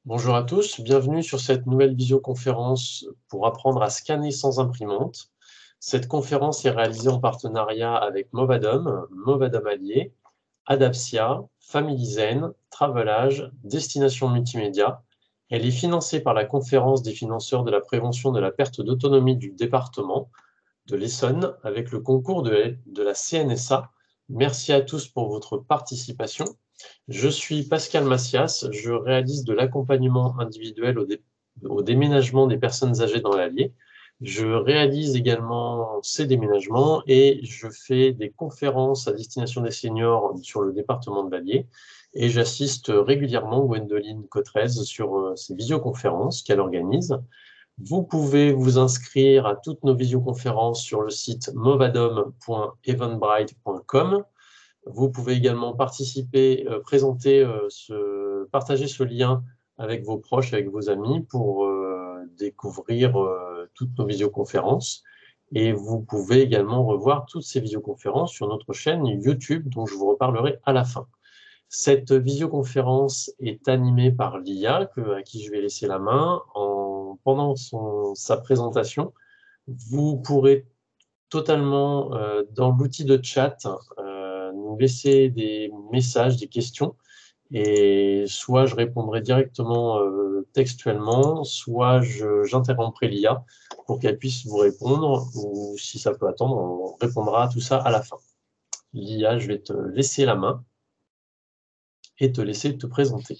Bonjour à tous, bienvenue sur cette nouvelle visioconférence pour apprendre à scanner sans imprimante. Cette conférence est réalisée en partenariat avec Movadom, Movadom Allié, Adapsia, Familizen, Travelage, Destination Multimédia. Elle est financée par la Conférence des financeurs de la prévention de la perte d'autonomie du département de l'Essonne avec le concours de la CNSA. Merci à tous pour votre participation. Je suis Pascal Macias, je réalise de l'accompagnement individuel au déménagement des personnes âgées dans l'Allier. Je réalise également ces déménagements et je fais des conférences à destination des seniors sur le département de l'Allier. Et j'assiste régulièrement Gwendoline Cotrez sur ces visioconférences qu'elle organise. Vous pouvez vous inscrire à toutes nos visioconférences sur le site movadom.eventbrite.com. Vous pouvez également participer, partager ce lien avec vos proches, avec vos amis pour découvrir toutes nos visioconférences. Et vous pouvez également revoir toutes ces visioconférences sur notre chaîne YouTube, dont je vous reparlerai à la fin. Cette visioconférence est animée par Lia, à qui je vais laisser la main. Pendant sa présentation, vous pourrez totalement, dans l'outil de chat, nous laisser des messages, des questions, et soit je répondrai directement textuellement, soit j'interromprai l'IA pour qu'elle puisse vous répondre, ou si ça peut attendre, on répondra à tout ça à la fin. L'IA, je vais te laisser la main et te laisser te présenter.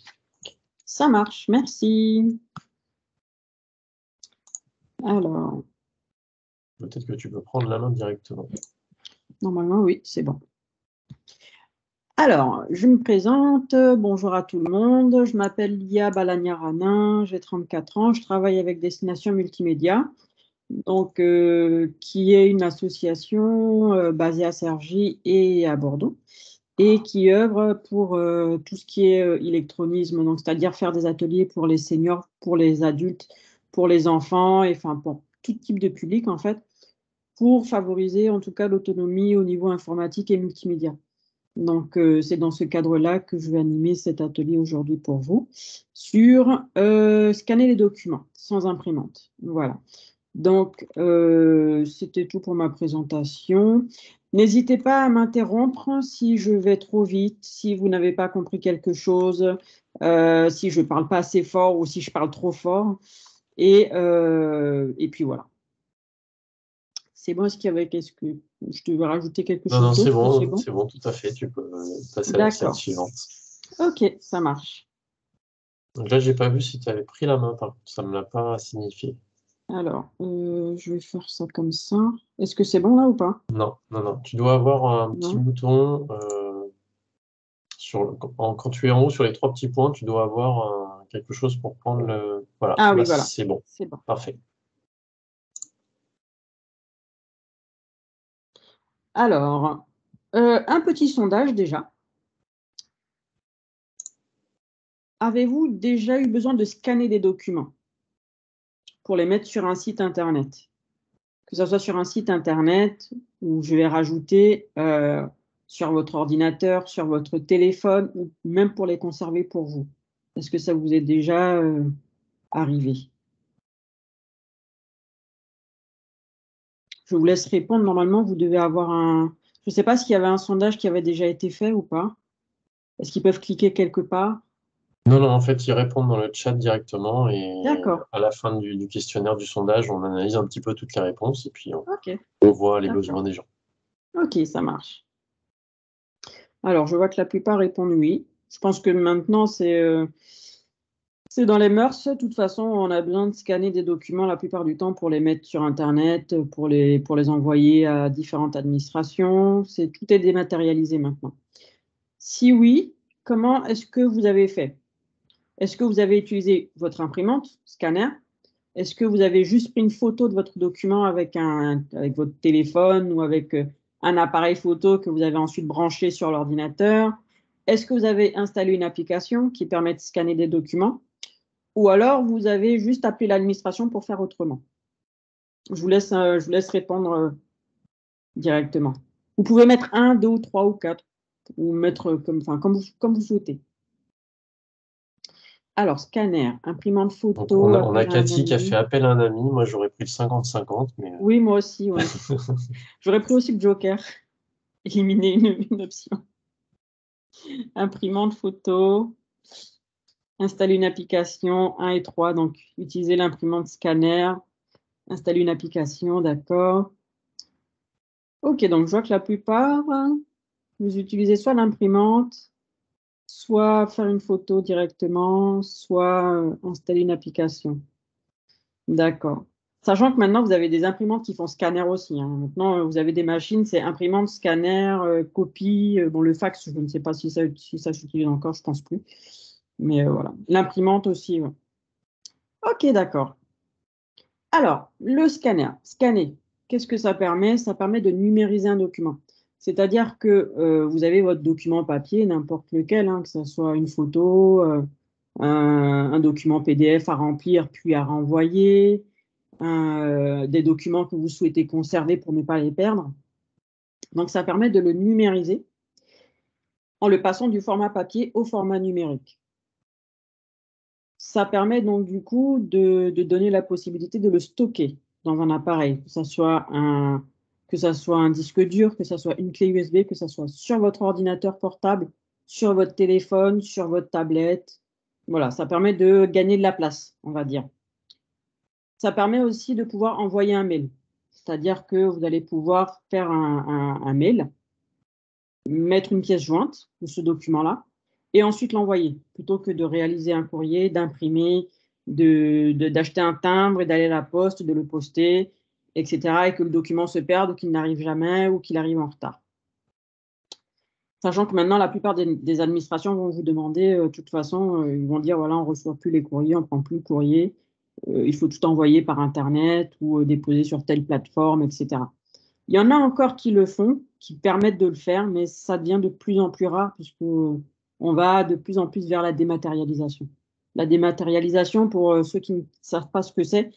Ça marche, merci. Alors, peut-être que tu peux prendre la main directement. Normalement, oui, c'est bon. Alors, je me présente. Bonjour à tout le monde. Je m'appelle Lia Balagna-Ranin, j'ai 34 ans. Je travaille avec Destination Multimédia, donc, qui est une association basée à Cergy et à Bordeaux, et qui œuvre pour tout ce qui est électronisme, donc c'est-à-dire faire des ateliers pour les seniors, pour les adultes, pour les enfants, et enfin pour tout type de public en fait, pour favoriser en tout cas l'autonomie au niveau informatique et multimédia. Donc, c'est dans ce cadre-là que je vais animer cet atelier aujourd'hui pour vous sur scanner les documents sans imprimante. Voilà. Donc, c'était tout pour ma présentation. N'hésitez pas à m'interrompre si je vais trop vite, si vous n'avez pas compris quelque chose, si je ne parle pas assez fort ou si je parle trop fort. Et puis voilà. C'est bon, est-ce que je devais rajouter quelque chose Non, c'est d'autre? bon, c'est bon, tout à fait. Tu peux passer à la slide suivante. Ok, ça marche. Donc là, j'ai pas vu si tu avais pris la main, par contre, ça ne me l'a pas signifié. Alors, je vais faire ça comme ça. Est-ce que c'est bon là ou pas? Non. Tu dois avoir un petit Non. bouton quand tu es en haut sur les trois petits points, tu dois avoir quelque chose pour prendre le. Voilà, Ah là oui, voilà. c'est bon. C'est bon. Parfait. Alors, un petit sondage déjà. Avez-vous déjà eu besoin de scanner des documents pour les mettre sur un site Internet? Que ce soit sur un site Internet où je vais rajouter sur votre ordinateur, sur votre téléphone, ou même pour les conserver pour vous. Est-ce que ça vous est déjà arrivé? Je vous laisse répondre. Normalement, vous devez avoir un... Je ne sais pas s'il y avait un sondage qui avait déjà été fait ou pas. Est-ce qu'ils peuvent cliquer quelque part? Non, en fait, ils répondent dans le chat directement et D'accord. à la fin du questionnaire du sondage, on analyse un petit peu toutes les réponses et puis Ok. on voit les D'accord. besoins des gens. Ok, ça marche. Alors, je vois que la plupart répondent oui. Je pense que maintenant, c'est dans les mœurs. De toute façon, on a besoin de scanner des documents la plupart du temps pour les mettre sur Internet, pour les envoyer à différentes administrations. Tout est dématérialisé maintenant. Si oui, comment est-ce que vous avez fait? Est-ce que vous avez utilisé votre imprimante, scanner? Est-ce que vous avez juste pris une photo de votre document avec votre téléphone ou avec un appareil photo que vous avez ensuite branché sur l'ordinateur? Est-ce que vous avez installé une application qui permet de scanner des documents? Ou alors vous avez juste appelé l'administration pour faire autrement? Je vous laisse répondre directement. Vous pouvez mettre 1, 2 ou 3 ou 4, ou mettre comme vous souhaitez. Alors, scanner, imprimante Donc, photo, on a appel à un Cathy qui a fait ami. appel à un ami. Moi, j'aurais pris le 50-50, mais Oui, moi aussi, ouais. J'aurais pris aussi le joker, éliminer une option. Imprimante photo, installer une application 1 et 3, donc utiliser l'imprimante scanner, installer une application, d'accord. Ok, donc je vois que la plupart, vous utilisez soit l'imprimante, soit faire une photo directement, soit installer une application. D'accord. Sachant que maintenant, vous avez des imprimantes qui font scanner aussi, hein. Maintenant, vous avez des machines, c'est imprimante, scanner, copie. Bon, le fax, je ne sais pas si ça s'utilise encore, je pense plus. Mais voilà. L'imprimante aussi, ouais. Ok, d'accord. Alors, le scanner. Scanner, qu'est-ce que ça permet? Ça permet de numériser un document. C'est-à-dire que vous avez votre document papier, n'importe lequel, hein, que ce soit une photo, un document PDF à remplir puis à renvoyer, des documents que vous souhaitez conserver pour ne pas les perdre. Donc, ça permet de le numériser en le passant du format papier au format numérique. Ça permet donc du coup de donner la possibilité de le stocker dans un appareil, que ce soit un disque dur, que ce soit une clé USB, que ce soit sur votre ordinateur portable, sur votre téléphone, sur votre tablette. Voilà, ça permet de gagner de la place, on va dire. Ça permet aussi de pouvoir envoyer un mail, c'est-à-dire que vous allez pouvoir faire un mail, mettre une pièce jointe de ce document-là et ensuite l'envoyer, plutôt que de réaliser un courrier, d'imprimer, d'acheter un timbre et d'aller à la poste, de le poster, etc. et que le document se perde ou qu'il n'arrive jamais ou qu'il arrive en retard. Sachant que maintenant, la plupart des administrations vont vous demander, de toute façon, ils vont dire, voilà, on ne reçoit plus les courriers, on ne prend plus le courrier, il faut tout envoyer par Internet ou déposer sur telle plateforme, etc. Il y en a encore qui le font, qui permettent de le faire, mais ça devient de plus en plus rare puisqu'on va de plus en plus vers la dématérialisation. La dématérialisation, pour ceux qui ne savent pas ce que c'est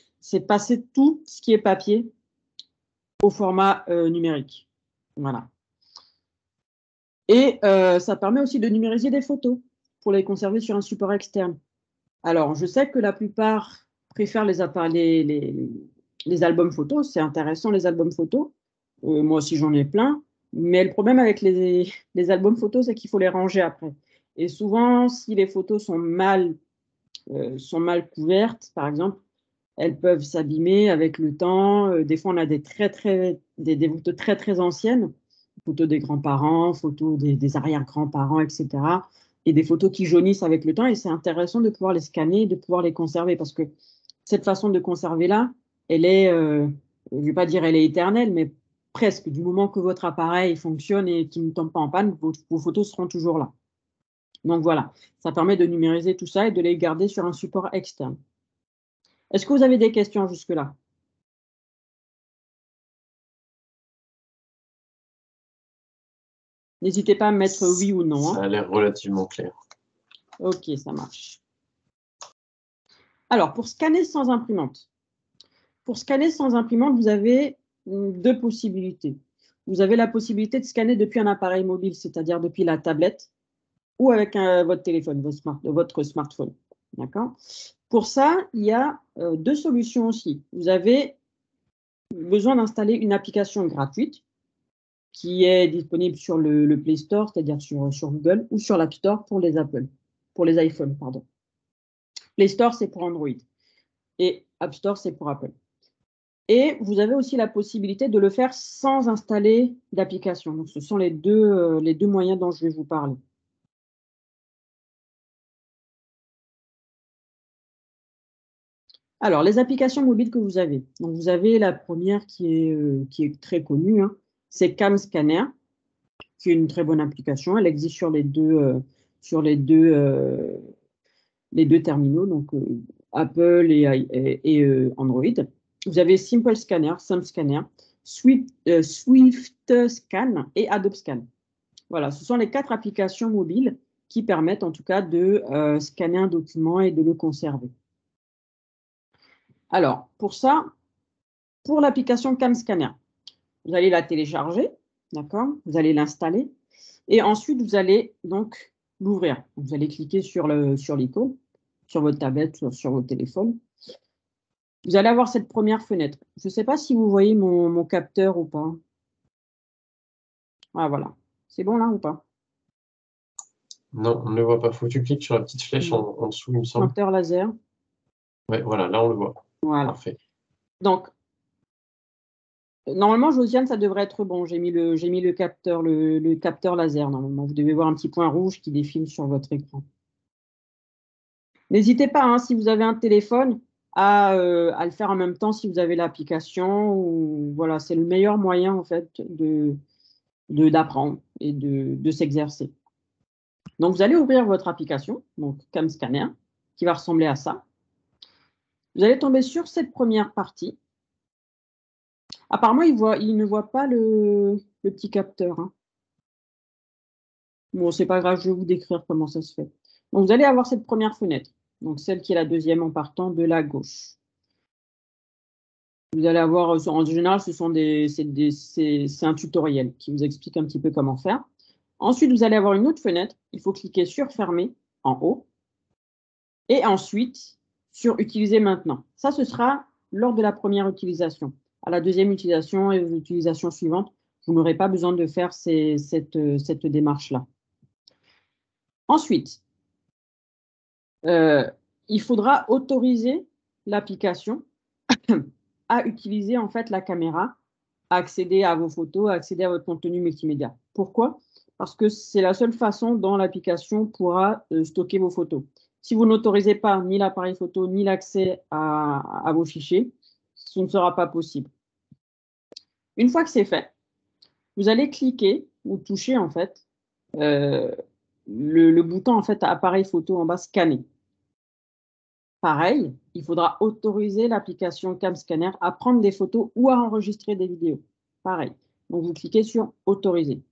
passer tout ce qui est papier au format numérique. Voilà. Et ça permet aussi de numériser des photos pour les conserver sur un support externe. Alors, je sais que la plupart préfèrent les albums photos. C'est intéressant, les albums photos. Moi aussi, j'en ai plein. Mais le problème avec les albums photos, c'est qu'il faut les ranger après. Et souvent, si les photos sont mal couvertes, par exemple, elles peuvent s'abîmer avec le temps. Des fois, on a des photos très, très anciennes, photos des grands-parents, photos des arrière-grands-parents, etc. Et des photos qui jaunissent avec le temps. Et c'est intéressant de pouvoir les scanner et de pouvoir les conserver parce que cette façon de conserver-là, elle est, je ne vais pas dire elle est éternelle, mais presque. Du moment que votre appareil fonctionne et qu'il ne tombe pas en panne, vos photos seront toujours là. Donc voilà, ça permet de numériser tout ça et de les garder sur un support externe. Est-ce que vous avez des questions jusque-là? N'hésitez pas à me mettre oui ou non. Ça a l'air relativement clair. Ok, ça marche. Alors, pour scanner sans imprimante. Pour scanner sans imprimante, vous avez deux possibilités. Vous avez la possibilité de scanner depuis un appareil mobile, c'est-à-dire depuis la tablette ou avec votre téléphone, votre smartphone. D'accord? Pour ça, il y a deux solutions aussi. Vous avez besoin d'installer une application gratuite qui est disponible sur le Play Store, c'est-à-dire sur Google, ou sur l'App Store pour les iPhones, pardon. Play Store, c'est pour Android. Et App Store, c'est pour Apple. Et vous avez aussi la possibilité de le faire sans installer d'application. Donc, ce sont les deux moyens dont je vais vous parler. Alors, les applications mobiles que vous avez. Donc, vous avez la première qui est très connue, hein, c'est Cam Scanner, qui est une très bonne application. Elle existe sur les deux terminaux, donc Apple et Android. Vous avez Simple Scanner, Sam Scanner, Swift Scan et Adobe Scan. Voilà, ce sont les 4 applications mobiles qui permettent en tout cas de scanner un document et de le conserver. Alors, pour ça, pour l'application Cam Scanner, vous allez la télécharger, d'accord? Vous allez l'installer et ensuite vous allez donc l'ouvrir. Vous allez cliquer sur l'icône sur votre tablette, sur votre téléphone. Vous allez avoir cette première fenêtre. Je ne sais pas si vous voyez mon capteur ou pas. Ah, voilà. C'est bon là ou pas? Non, on ne le voit pas. Faut que tu cliques sur la petite flèche en dessous, il me semble. Pointeur laser. Ouais, voilà, là on le voit. Voilà. Parfait. Donc, normalement, Josiane, ça devrait être bon. J'ai mis le capteur, le capteur laser. Normalement, vous devez voir un petit point rouge qui défile sur votre écran. N'hésitez pas, hein, si vous avez un téléphone, à le faire en même temps si vous avez l'application. Voilà, c'est le meilleur moyen en fait d'apprendre et de s'exercer. Donc, vous allez ouvrir votre application, donc CamScanner, qui va ressembler à ça. Vous allez tomber sur cette première partie. Apparemment, il ne voit pas le petit capteur. Hein. Bon, c'est pas grave, je vais vous décrire comment ça se fait. Donc, vous allez avoir cette première fenêtre, donc celle qui est la deuxième en partant de la gauche. Vous allez avoir, en général, c'est un tutoriel qui vous explique un petit peu comment faire. Ensuite, vous allez avoir une autre fenêtre. Il faut cliquer sur Fermer en haut. Et ensuite, sur Utiliser maintenant. Ça, ce sera lors de la première utilisation. À la deuxième utilisation et aux utilisations suivantes, vous n'aurez pas besoin de faire cette démarche-là. Ensuite, il faudra autoriser l'application à utiliser en fait la caméra, à accéder à vos photos, à accéder à votre contenu multimédia. Pourquoi? Parce que c'est la seule façon dont l'application pourra stocker vos photos. Si vous n'autorisez pas ni l'appareil photo ni l'accès à vos fichiers, ce ne sera pas possible. Une fois que c'est fait, vous allez cliquer ou toucher en fait le bouton en fait appareil photo en bas scanner. Pareil, il faudra autoriser l'application CamScanner à prendre des photos ou à enregistrer des vidéos. Pareil. Donc, vous cliquez sur Autoriser.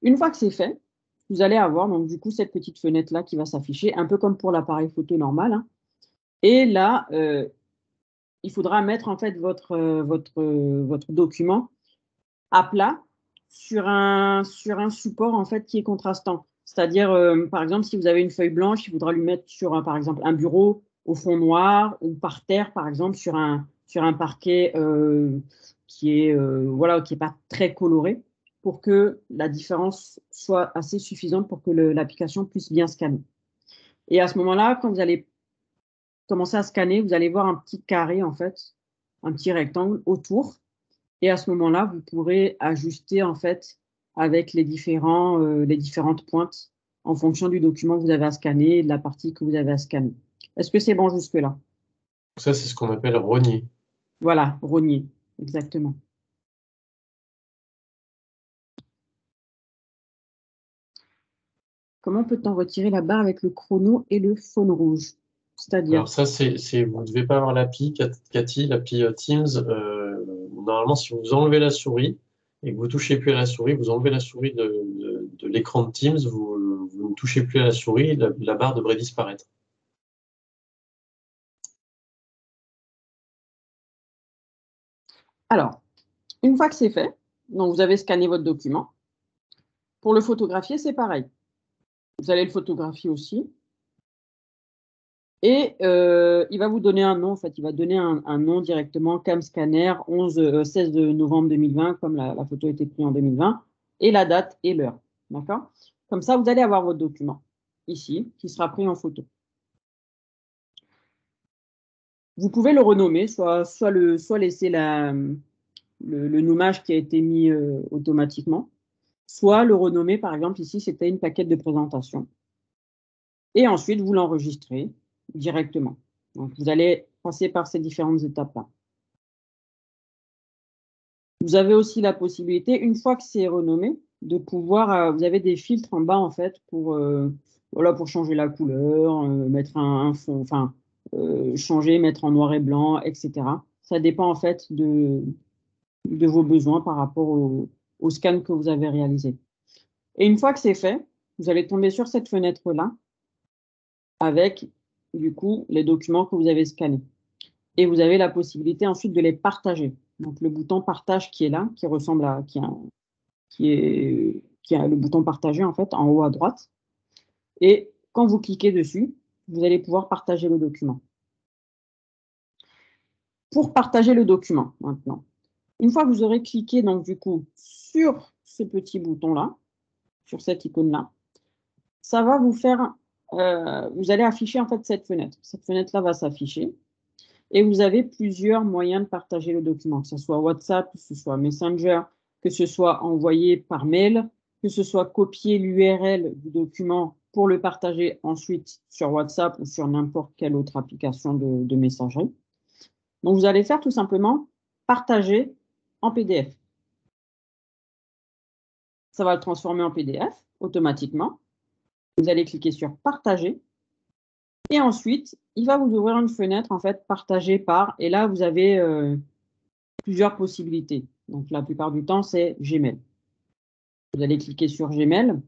Une fois que c'est fait, vous allez avoir donc du coup cette petite fenêtre-là qui va s'afficher, un peu comme pour l'appareil photo normal. Hein. Et là, il faudra mettre en fait votre document à plat sur un support en fait qui est contrastant. C'est-à-dire, par exemple, si vous avez une feuille blanche, il faudra lui mettre sur, par exemple, un bureau au fond noir ou par terre, par exemple, sur un parquet qui est voilà, qui est pas très coloré pour que la différence soit assez suffisante pour que l'application puisse bien scanner. Et à ce moment-là, quand vous allez commencer à scanner, vous allez voir un petit carré, en fait, un petit rectangle autour. Et à ce moment-là, vous pourrez ajuster en fait avec les différentes pointes en fonction du document que vous avez à scanner et de la partie que vous avez à scanner. Est-ce que c'est bon jusque-là? Ça, c'est ce qu'on appelle rogner. Voilà, rogner, exactement. Comment peut-on retirer la barre avec le chrono et le faune rouge? C'est-à-dire? Alors ça, vous ne devez pas avoir l'appli, Cathy, l'appli Teams. Normalement, si vous enlevez la souris et que vous ne touchez plus à la souris, vous enlevez la souris de l'écran de Teams, vous ne touchez plus à la souris, la barre devrait disparaître. Alors, une fois que c'est fait, donc vous avez scanné votre document. Pour le photographier, c'est pareil. Vous allez le photographier aussi. Et il va vous donner un nom, en fait, il va donner un nom directement, CamScanner 16 novembre 2020, comme la photo a été prise en 2020, et la date et l'heure. D'accord? Comme ça, vous allez avoir votre document ici, qui sera pris en photo. Vous pouvez le renommer, soit laisser le nommage qui a été mis automatiquement, soit le renommer, par exemple, ici, c'était une plaquette de présentation. Et ensuite, vous l'enregistrez directement. Donc, vous allez passer par ces différentes étapes-là. Vous avez aussi la possibilité, une fois que c'est renommé, de pouvoir, vous avez des filtres en bas, en fait, voilà, pour changer la couleur, mettre un fond, enfin, changer, mettre en noir et blanc, etc. Ça dépend, en fait, de vos besoins par rapport au scan que vous avez réalisé. Et une fois que c'est fait, vous allez tomber sur cette fenêtre-là avec, du coup, les documents que vous avez scannés. Et vous avez la possibilité ensuite de les partager. Donc, le bouton partage qui est là, qui ressemble à, qui est le bouton partager en fait, en haut à droite. Et quand vous cliquez dessus, vous allez pouvoir partager le document. Pour partager le document, maintenant, une fois que vous aurez cliqué, donc, du coup, sur ce petit bouton-là, sur cette icône-là, ça va vous faire, vous allez afficher en fait cette fenêtre. Cette fenêtre-là va s'afficher et vous avez plusieurs moyens de partager le document, que ce soit WhatsApp, que ce soit Messenger, que ce soit envoyé par mail, que ce soit copier l'URL du document pour le partager ensuite sur WhatsApp ou sur n'importe quelle autre application de messagerie. Donc, vous allez faire tout simplement partager en PDF. Ça va le transformer en PDF automatiquement. Vous allez cliquer sur partager et ensuite, il va vous ouvrir une fenêtre en fait partagée par, et là, vous avez plusieurs possibilités. Donc, la plupart du temps, c'est Gmail. Vous allez cliquer sur Gmail.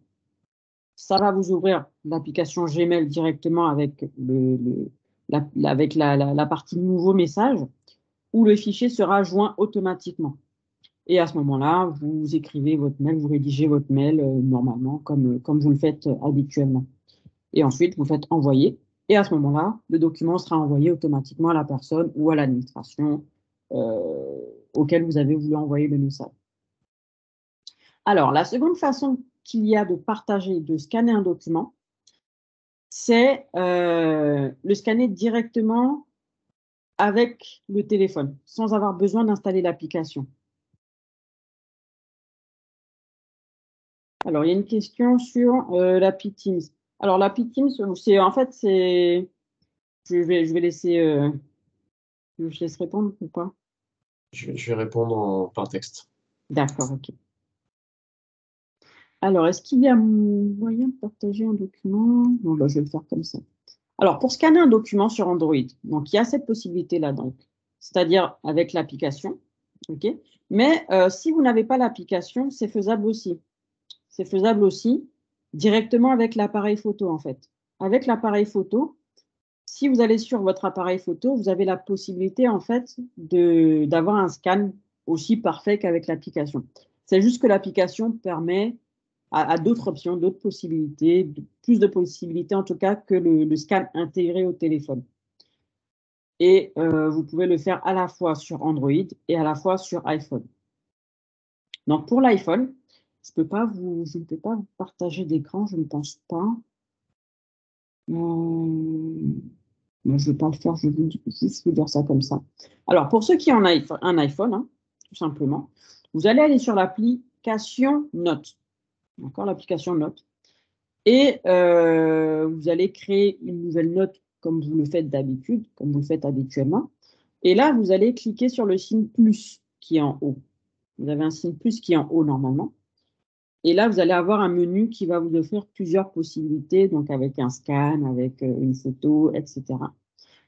Ça va vous ouvrir l'application Gmail directement avec, la partie nouveau message où le fichier sera joint automatiquement. Et à ce moment-là, vous écrivez votre mail, vous rédigez votre mail normalement comme vous le faites habituellement. Et ensuite, vous faites envoyer. Et à ce moment-là, le document sera envoyé automatiquement à la personne ou à l'administration auquel vous avez voulu envoyer le message. Alors, la seconde façon qu'il y a de partager, de scanner un document, c'est le scanner directement avec le téléphone, sans avoir besoin d'installer l'application. Alors, il y a une question sur l'appli Teams. Alors, l'appli Teams, c'est en fait, c'est... Je vais laisser... je laisse répondre ou pas? Je vais répondre par texte. D'accord, ok. Alors, est-ce qu'il y a moyen de partager un document? Non, bah, je vais le faire comme ça. Alors, pour scanner un document sur Android, donc il y a cette possibilité-là, donc, c'est-à-dire avec l'application, ok. Mais si vous n'avez pas l'application, c'est faisable aussi. C'est faisable aussi directement avec l'appareil photo, en fait. Avec l'appareil photo, si vous allez sur votre appareil photo, vous avez la possibilité, en fait, d'avoir un scan aussi parfait qu'avec l'application. C'est juste que l'application permet à d'autres options, d'autres possibilités, plus de possibilités en tout cas que le scan intégré au téléphone. Et vous pouvez le faire à la fois sur Android et à la fois sur iPhone. Donc pour l'iPhone, je ne peux pas vous partager d'écran, je ne pense pas. Je ne vais pas le faire, je vais juste vous dire ça comme ça. Alors pour ceux qui ont un iPhone, hein, tout simplement, vous allez aller sur l'application Notes. D'accord, l'application Notes. Et vous allez créer une nouvelle note comme vous le faites d'habitude, comme vous le faites habituellement. Et là, vous allez cliquer sur le signe plus qui est en haut. Vous avez un signe plus qui est en haut normalement. Et là, vous allez avoir un menu qui va vous offrir plusieurs possibilités, donc avec un scan, avec une photo, etc.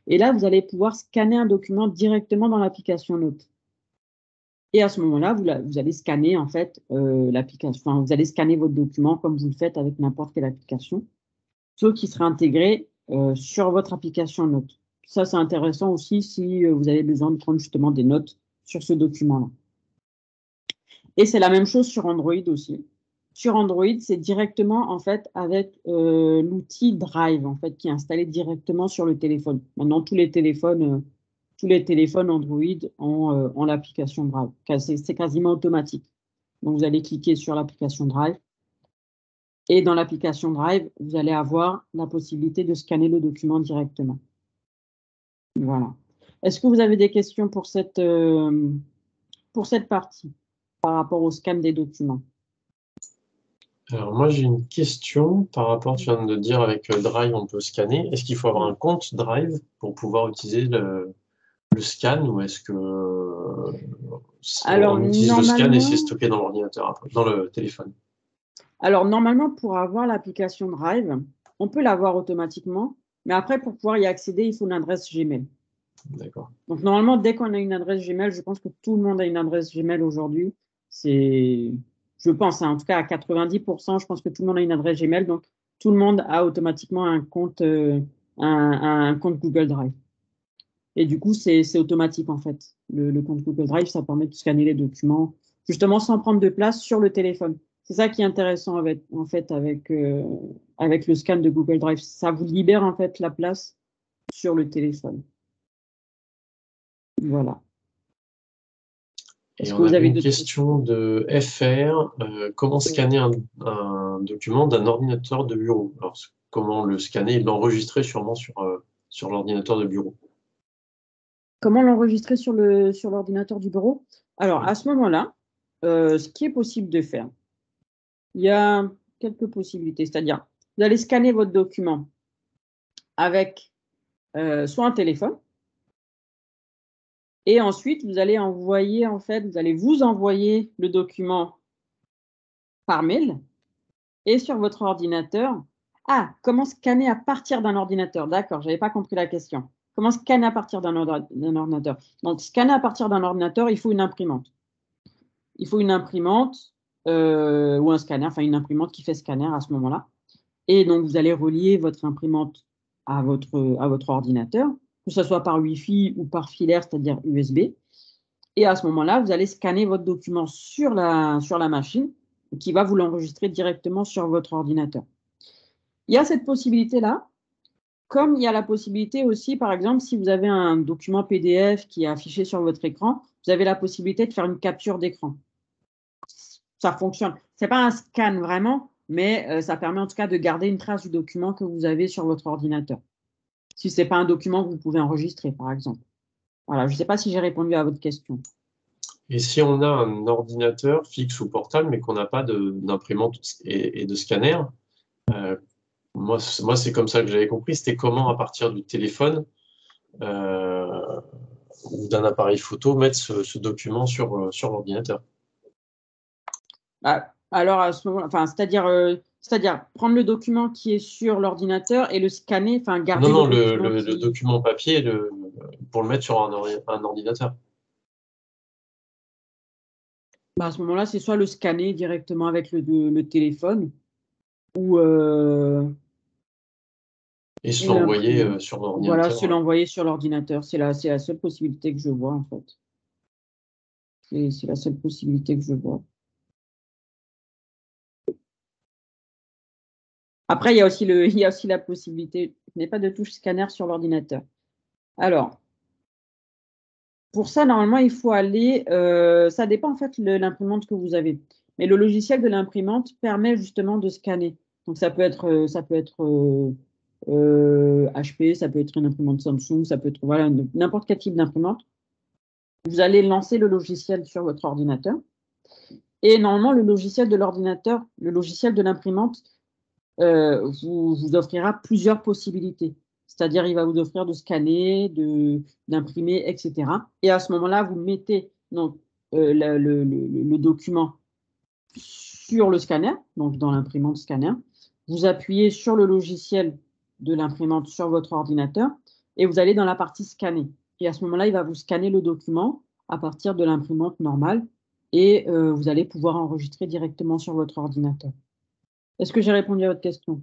Et là, vous allez pouvoir scanner un document directement dans l'application Notes. Et à ce moment-là, vous allez scanner en fait l'application. Enfin, vous allez scanner votre document comme vous le faites avec n'importe quelle application, sauf qui sera intégré sur votre application Notes. Ça, c'est intéressant aussi si vous avez besoin de prendre justement des notes sur ce document-là. Et c'est la même chose sur Android aussi. Sur Android, c'est directement en fait avec l'outil Drive en fait qui est installé directement sur le téléphone. Maintenant, tous les téléphones Android ont l'application Drive. C'est quasiment automatique. Donc, vous allez cliquer sur l'application Drive. Et dans l'application Drive, vous allez avoir la possibilité de scanner le document directement. Voilà. Est-ce que vous avez des questions pour cette partie par rapport au scan des documents? Alors moi j'ai une question par rapport, tu viens de dire avec Drive on peut scanner. Est-ce qu'il faut avoir un compte Drive pour pouvoir utiliser le scan ou est-ce que on utilise le scan et c'est stocké dans l'ordinateur après, dans le téléphone? Alors normalement pour avoir l'application Drive, on peut l'avoir automatiquement, mais après pour pouvoir y accéder, il faut une adresse Gmail. D'accord. Donc normalement dès qu'on a une adresse Gmail, je pense que tout le monde a une adresse Gmail aujourd'hui. Je pense, hein, en tout cas à 90%, je pense que tout le monde a une adresse Gmail, donc tout le monde a automatiquement un compte, un compte Google Drive. Et du coup, c'est automatique en fait. Le compte Google Drive, ça permet de scanner les documents, justement sans prendre de place sur le téléphone. C'est ça qui est intéressant en fait avec le scan de Google Drive. Ça vous libère en fait la place sur le téléphone. Voilà. Et Est-ce que on vous avait avez une d'autres question de FR. Comment scanner un document d'un ordinateur de bureau? Alors, comment le scanner et l'enregistrer sûrement sur l'ordinateur de bureau. Comment l'enregistrer sur l'ordinateur du bureau? Alors, Oui. à ce moment-là, ce qui est possible de faire, il y a quelques possibilités. C'est-à-dire, vous allez scanner votre document avec soit un téléphone, et ensuite, vous allez vous envoyer le document par mail et sur votre ordinateur. Ah, comment scanner à partir d'un ordinateur? D'accord, je n'avais pas compris la question. Comment scanner à partir d'un ordinateur? Donc, scanner à partir d'un ordinateur, il faut une imprimante. Il faut une imprimante ou un scanner, enfin une imprimante qui fait scanner à ce moment-là. Et donc, vous allez relier votre imprimante à votre ordinateur, que ce soit par Wi-Fi ou par filaire, c'est-à-dire USB. Et à ce moment-là, vous allez scanner votre document sur la machine qui va vous l'enregistrer directement sur votre ordinateur. Il y a cette possibilité-là, comme il y a la possibilité aussi, par exemple, si vous avez un document PDF qui est affiché sur votre écran, vous avez la possibilité de faire une capture d'écran. Ça fonctionne. Ce n'est pas un scan vraiment, mais ça permet en tout cas de garder une trace du document que vous avez sur votre ordinateur. Si ce n'est pas un document que vous pouvez enregistrer, par exemple. Voilà, je ne sais pas si j'ai répondu à votre question. Et si on a un ordinateur fixe ou portable, mais qu'on n'a pas d'imprimante et de scanner, moi c'est comme ça que j'avais compris, c'était comment à partir du téléphone ou d'un appareil photo mettre ce document sur l'ordinateur. Alors, à ce moment, enfin, c'est-à-dire prendre le document qui est sur l'ordinateur et le scanner, enfin, Non, garder le non, document le qui. document papier pour le mettre sur un ordinateur. À ce moment-là, c'est soit le scanner directement avec le téléphone ou Et se l'imprimer. l'envoyer sur Voilà, l'ordinateur. se l'envoyer sur l'ordinateur. C'est la seule possibilité que je vois, en fait. C'est la seule possibilité que je vois. Après, il y a aussi la possibilité, je n'ai pas de touche scanner sur l'ordinateur. Alors, pour ça, normalement, il faut aller, ça dépend en fait de l'imprimante que vous avez. Mais le logiciel de l'imprimante permet justement de scanner. Donc, ça peut être HP, ça peut être une imprimante Samsung, ça peut être voilà, n'importe quel type d'imprimante. Vous allez lancer le logiciel sur votre ordinateur. Et normalement, le logiciel de l'ordinateur, le logiciel de l'imprimante, vous offrira plusieurs possibilités. C'est-à-dire, il va vous offrir de scanner, d'imprimer, etc. Et à ce moment-là, vous mettez donc, le document sur le scanner, donc dans l'imprimante scanner. Vous appuyez sur le logiciel de l'imprimante sur votre ordinateur et vous allez dans la partie scanner. Et à ce moment-là, il va vous scanner le document à partir de l'imprimante normale et vous allez pouvoir enregistrer directement sur votre ordinateur. Est-ce que j'ai répondu à votre question?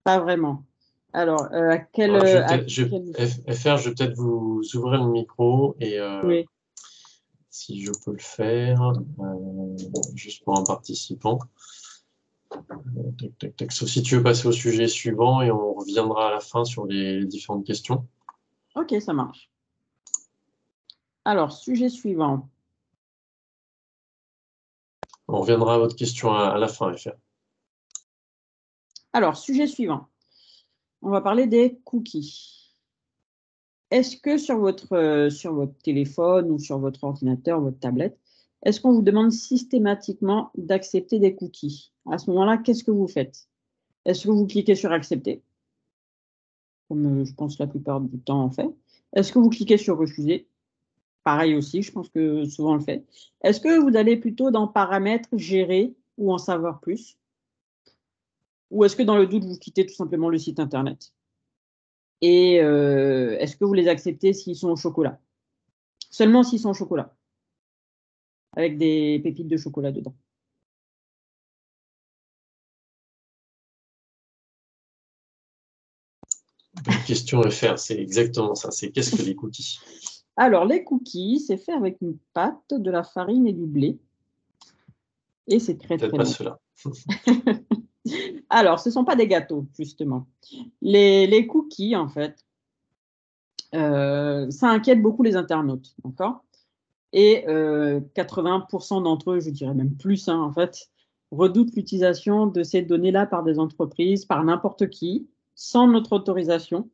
Pas vraiment. Alors, à quel, Alors, à quel... FR, je vais peut-être vous ouvrir le micro et Oui. si je peux le faire, juste pour un participant. Tac, tac, tac. Sauf si tu veux passer au sujet suivant et on reviendra à la fin sur les différentes questions. Ok, ça marche. Alors, sujet suivant. On reviendra à votre question à la fin, FR. Alors, sujet suivant. On va parler des cookies. Est-ce que sur votre téléphone ou sur votre ordinateur, votre tablette, est-ce qu'on vous demande systématiquement d'accepter des cookies? À ce moment-là, qu'est-ce que vous faites? Est-ce que vous cliquez sur accepter, comme je pense la plupart du temps on fait? Est-ce que vous cliquez sur refuser? Pareil aussi, je pense que souvent on le fait. Est-ce que vous allez plutôt dans paramètres, gérer ou en savoir plus? Ou est-ce que dans le doute, vous quittez tout simplement le site internet? Et est-ce que vous les acceptez s'ils sont au chocolat? Seulement s'ils sont au chocolat, avec des pépites de chocolat dedans. Bonne question à faire, c'est exactement ça. C'est qu'est-ce que les cookies? Alors, les cookies, c'est fait avec une pâte, de la farine et du blé. Et c'est très, Peut-être très pas bon. cela. Alors, ce ne sont pas des gâteaux, justement. Les cookies, en fait, ça inquiète beaucoup les internautes, d'accord? Et 80% d'entre eux, je dirais même plus, hein, en fait, redoutent l'utilisation de ces données-là par des entreprises, par n'importe qui, sans notre autorisation.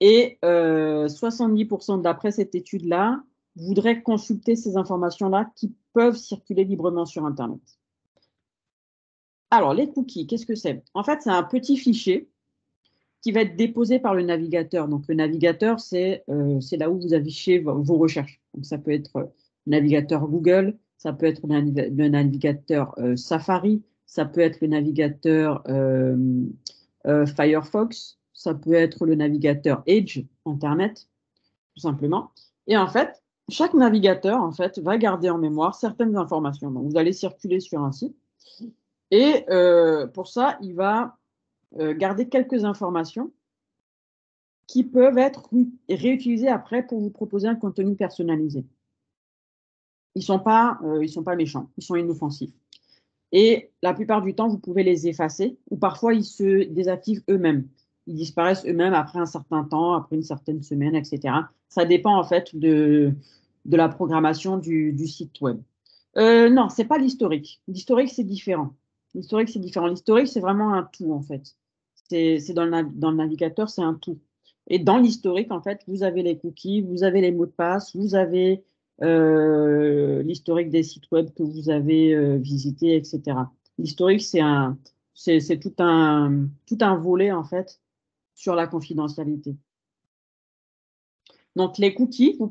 Et 70% d'après cette étude-là voudraient consulter ces informations-là qui peuvent circuler librement sur Internet. Alors, les cookies, qu'est-ce que c'est? En fait, c'est un petit fichier qui va être déposé par le navigateur. Donc, le navigateur, c'est là où vous affichez vos recherches. Donc, ça peut être le navigateur Google, ça peut être le navigateur Safari, ça peut être le navigateur Firefox, ça peut être le navigateur Edge, Internet, tout simplement. Et en fait, chaque navigateur en fait, va garder en mémoire certaines informations. Donc, vous allez circuler sur un site et pour ça, il va garder quelques informations qui peuvent être réutilisées après pour vous proposer un contenu personnalisé. Ils sont pas méchants, ils sont inoffensifs. Et la plupart du temps, vous pouvez les effacer ou parfois ils se désactivent eux-mêmes. Ils disparaissent eux-mêmes après un certain temps, après une certaine semaine, etc. Ça dépend en fait de la programmation du site web. Non, ce n'est pas l'historique. L'historique, c'est différent. L'historique, c'est différent. L'historique, c'est vraiment un tout, en fait. C'est dans le navigateur, c'est un tout. Et dans l'historique, en fait, vous avez les cookies, vous avez les mots de passe, vous avez l'historique des sites web que vous avez visités, etc. L'historique, c'est tout un volet, en fait, sur la confidentialité. Donc, les cookies, vous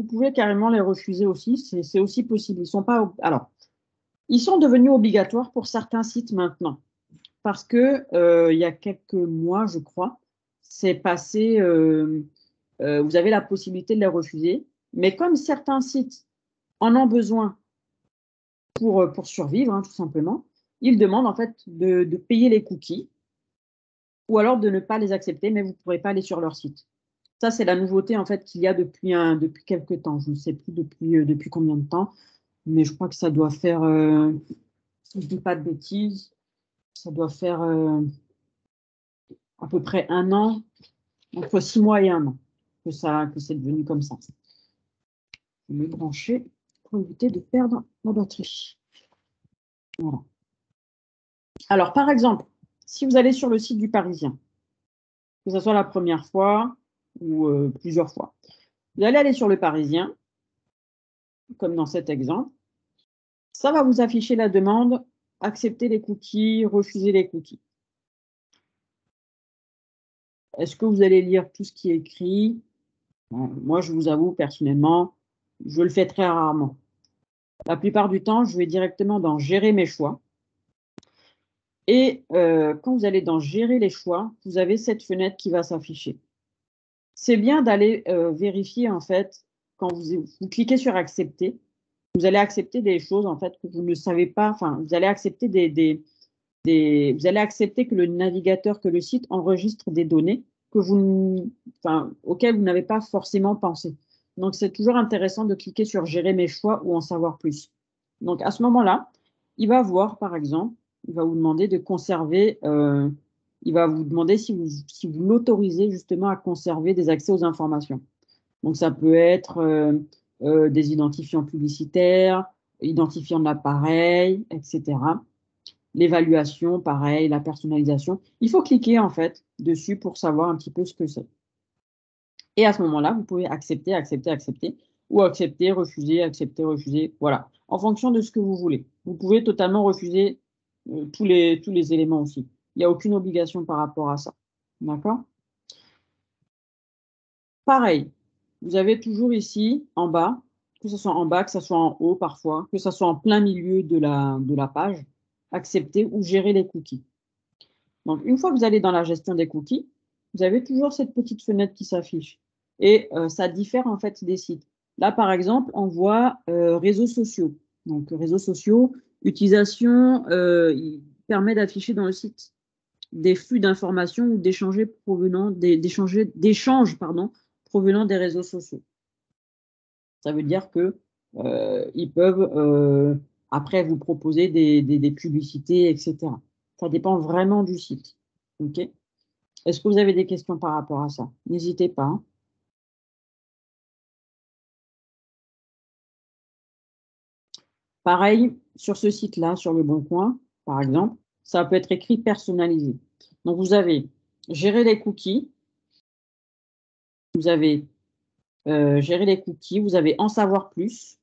pouvez carrément les refuser aussi. C'est aussi possible. Alors, ils sont devenus obligatoires pour certains sites maintenant. Parce que il y a quelques mois, je crois, c'est passé, vous avez la possibilité de les refuser. Mais comme certains sites en ont besoin pour survivre, hein, tout simplement, ils demandent en fait de payer les cookies ou alors de ne pas les accepter, mais vous ne pourrez pas aller sur leur site. Ça, c'est la nouveauté en fait qu'il y a depuis quelques temps. Je ne sais plus depuis combien de temps, mais je crois que ça doit faire, si je ne dis pas de bêtises, ça doit faire à peu près un an, entre 6 mois et un an, que c'est devenu comme ça. Je vais me brancher pour éviter de perdre la batterie. Voilà. Alors, par exemple, si vous allez sur le site du Parisien, que ce soit la première fois ou plusieurs fois, vous allez aller sur le Parisien, comme dans cet exemple, ça va vous afficher la demande, accepter les cookies, refuser les cookies. Est-ce que vous allez lire tout ce qui est écrit? Moi, je vous avoue, personnellement, je le fais très rarement. La plupart du temps, je vais directement dans Gérer mes choix. Et quand vous allez dans Gérer les choix, vous avez cette fenêtre qui va s'afficher. C'est bien d'aller vérifier, en fait, quand vous cliquez sur Accepter, vous allez accepter des choses, en fait, que vous ne savez pas, enfin, vous allez accepter vous allez accepter que le navigateur, que le site enregistre des données auxquelles vous n'avez pas forcément pensé. Donc, c'est toujours intéressant de cliquer sur Gérer mes choix ou en savoir plus. Donc, à ce moment-là, il va voir, par exemple, il va vous demander de conserver, il va vous demander si vous l'autorisez justement à conserver des accès aux informations. Donc, ça peut être des identifiants publicitaires, identifiants de l'appareil, etc. L'évaluation, pareil, la personnalisation. Il faut cliquer en fait dessus pour savoir un petit peu ce que c'est. Et à ce moment-là, vous pouvez accepter, accepter, accepter, ou accepter, refuser, voilà, en fonction de ce que vous voulez. Vous pouvez totalement refuser tous les éléments aussi. Il n'y a aucune obligation par rapport à ça. D'accord? Pareil, vous avez toujours ici, en bas, que ce soit en bas, que ce soit en haut parfois, que ce soit en plein milieu de la page, accepter ou gérer les cookies. Donc, une fois que vous allez dans la gestion des cookies, vous avez toujours cette petite fenêtre qui s'affiche. Et ça diffère en fait des sites. Là, par exemple, on voit réseaux sociaux. Donc, réseaux sociaux, utilisation, il permet d'afficher dans le site des flux d'informations ou d'échanges provenant des réseaux sociaux. Ça veut dire que ils peuvent après vous proposer des publicités, etc. Ça dépend vraiment du site. Okay. Est-ce que vous avez des questions par rapport à ça? N'hésitez pas. Hein. Pareil, sur ce site-là, sur Le Bon Coin, par exemple, ça peut être écrit personnalisé. Donc, vous avez gérer les cookies, vous avez gérer les cookies, vous avez en savoir plus,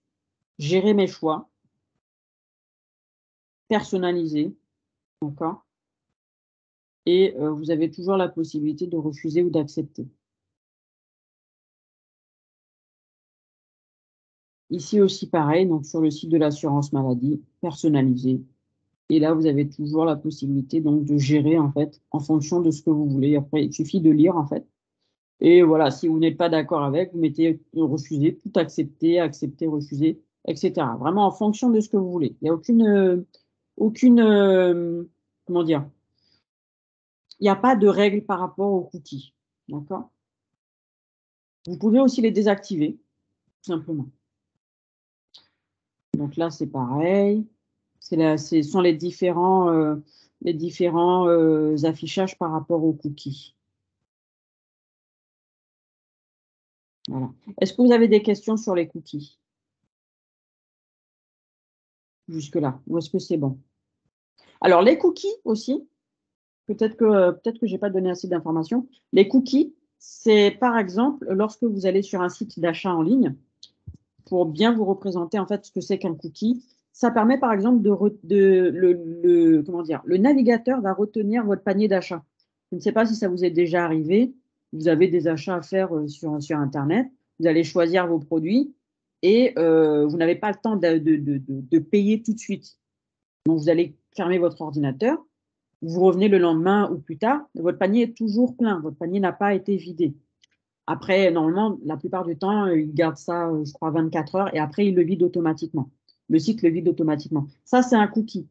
gérer mes choix, personnaliser, d'accord? Et vous avez toujours la possibilité de refuser ou d'accepter. Ici aussi, pareil, donc sur le site de l'assurance maladie, personnalisé. Et là, vous avez toujours la possibilité donc de gérer en fait en fonction de ce que vous voulez. Après, il suffit de lire en fait. Et voilà, si vous n'êtes pas d'accord avec, vous mettez refuser, tout accepter, accepter, refuser, etc. Vraiment en fonction de ce que vous voulez. Il n'y a aucune comment dire, il n'y a pas de règle par rapport aux cookies. D'accord? Vous pouvez aussi les désactiver, tout simplement. Donc là, c'est pareil. Ce sont les différents affichages par rapport aux cookies. Voilà. Est-ce que vous avez des questions sur les cookies? Jusque-là, ou est-ce que c'est bon? Alors, les cookies aussi, peut-être que je n'ai pas donné assez d'informations. Les cookies, c'est par exemple lorsque vous allez sur un site d'achat en ligne, pour bien vous représenter en fait ce que c'est qu'un cookie, ça permet par exemple le navigateur va retenir votre panier d'achat. Je ne sais pas si ça vous est déjà arrivé. Vous avez des achats à faire sur Internet. Vous allez choisir vos produits et vous n'avez pas le temps de payer tout de suite. Donc, vous allez fermer votre ordinateur. Vous revenez le lendemain ou plus tard. Votre panier est toujours plein. Votre panier n'a pas été vidé. Après, normalement, la plupart du temps, ils gardent ça, je crois, 24 heures et après, ils le vident automatiquement. Le site le vide automatiquement. Ça, c'est un cookie.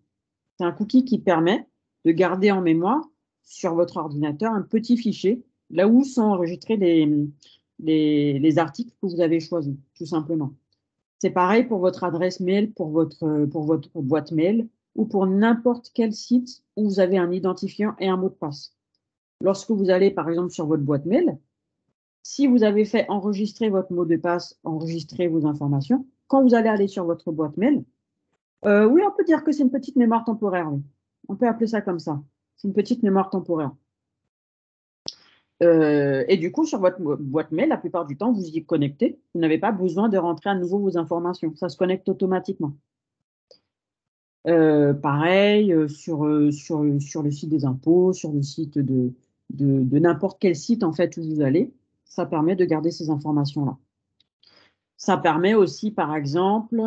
C'est un cookie qui permet de garder en mémoire sur votre ordinateur un petit fichier là où sont enregistrés les articles que vous avez choisis, tout simplement. C'est pareil pour votre adresse mail, pour votre boîte mail ou pour n'importe quel site où vous avez un identifiant et un mot de passe. Lorsque vous allez, par exemple, sur votre boîte mail, si vous avez fait enregistrer votre mot de passe, enregistrer vos informations, quand vous allez aller sur votre boîte mail, oui, on peut dire que c'est une petite mémoire temporaire. Oui. On peut appeler ça comme ça. C'est une petite mémoire temporaire. Et du coup, sur votre boîte mail, la plupart du temps, vous y connectez. Vous n'avez pas besoin de rentrer à nouveau vos informations. Ça se connecte automatiquement. Pareil, sur le site des impôts, sur le site de n'importe quel site en fait où vous allez, ça permet de garder ces informations-là. Ça permet aussi, par exemple,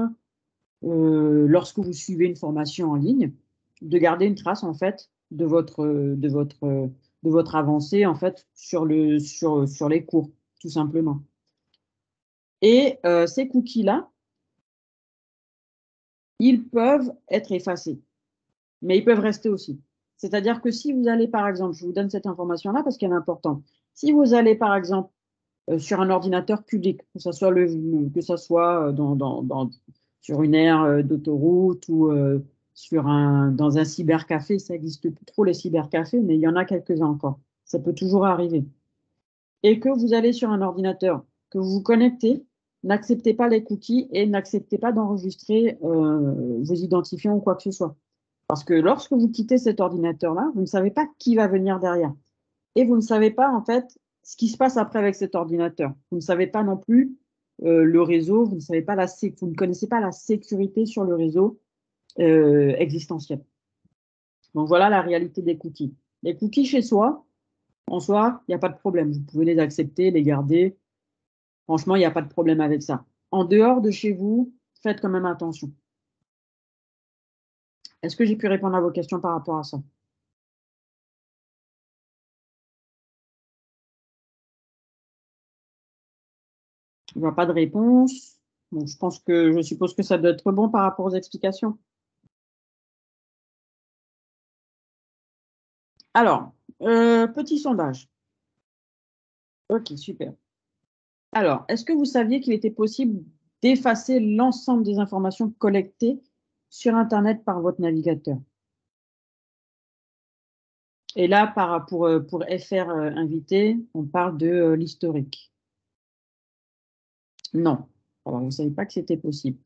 lorsque vous suivez une formation en ligne, de garder une trace en fait de votre avancée en fait sur les cours, tout simplement. Et ces cookies-là, ils peuvent être effacés, mais ils peuvent rester aussi. C'est-à-dire que si vous allez, par exemple, je vous donne cette information-là parce qu'elle est importante. Si vous allez, par exemple, sur un ordinateur public, que ce soit sur une aire d'autoroute ou dans un cybercafé, ça n'existe plus trop les cybercafés, mais il y en a quelques-uns encore. Ça peut toujours arriver. Et que vous allez sur un ordinateur, que vous vous connectez, n'acceptez pas les cookies et n'acceptez pas d'enregistrer vos identifiants ou quoi que ce soit. Parce que lorsque vous quittez cet ordinateur-là, vous ne savez pas qui va venir derrière. Et vous ne savez pas, en fait, ce qui se passe après avec cet ordinateur. Vous ne savez pas non plus le réseau, vous ne connaissez pas la sécurité sur le réseau existentiel. Donc voilà la réalité des cookies. Les cookies chez soi, en soi, il n'y a pas de problème. Vous pouvez les accepter, les garder. Franchement, il n'y a pas de problème avec ça. En dehors de chez vous, faites quand même attention. Est-ce que j'ai pu répondre à vos questions par rapport à ça? Je ne vois pas de réponse. Donc, je suppose que ça doit être bon par rapport aux explications. Alors, petit sondage. Ok, super. Alors, est-ce que vous saviez qu'il était possible d'effacer l'ensemble des informations collectées sur Internet par votre navigateur? Et là, pour FR invité, on parle de l'historique. Non. Alors, vous ne savez pas que c'était possible.